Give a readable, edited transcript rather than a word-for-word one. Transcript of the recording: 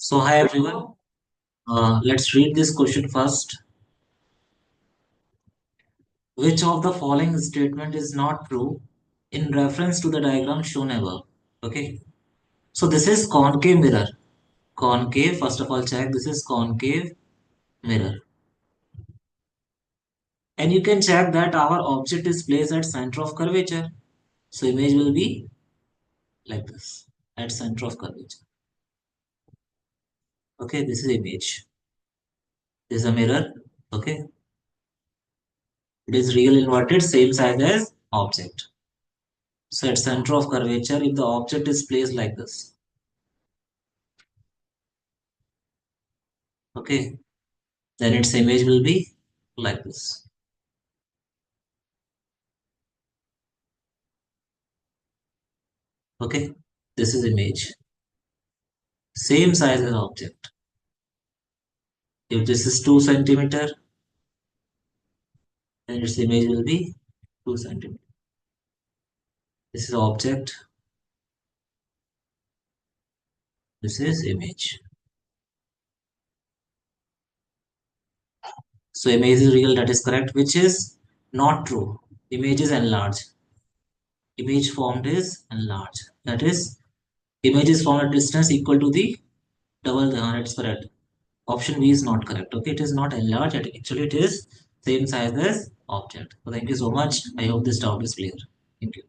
So hi everyone. Let's read this question first. Which of the following statement is not true in reference to the diagram shown above? Okay. So this is concave mirror. Concave. First of all, check this is concave mirror, and you can check that our object is placed at center of curvature. So image will be like this at center of curvature. Okay. This is image. This is a mirror. Okay. It is real inverted, same size as object. So at center of curvature, if the object is placed like this, okay, then its image will be like this. Okay, this is image, same size as object. If this is 2 centimeter, then its image will be 2 centimeter. This is object, this is image. So image is real, that is correct, which is not true. Image is enlarged. Image formed is enlarged. That is, image is formed at distance equal to the double, that's correct. Option B is not correct. Okay, it is not enlarged. Actually, it is same size as object. So thank you so much. I hope this doubt is clear. Thank you.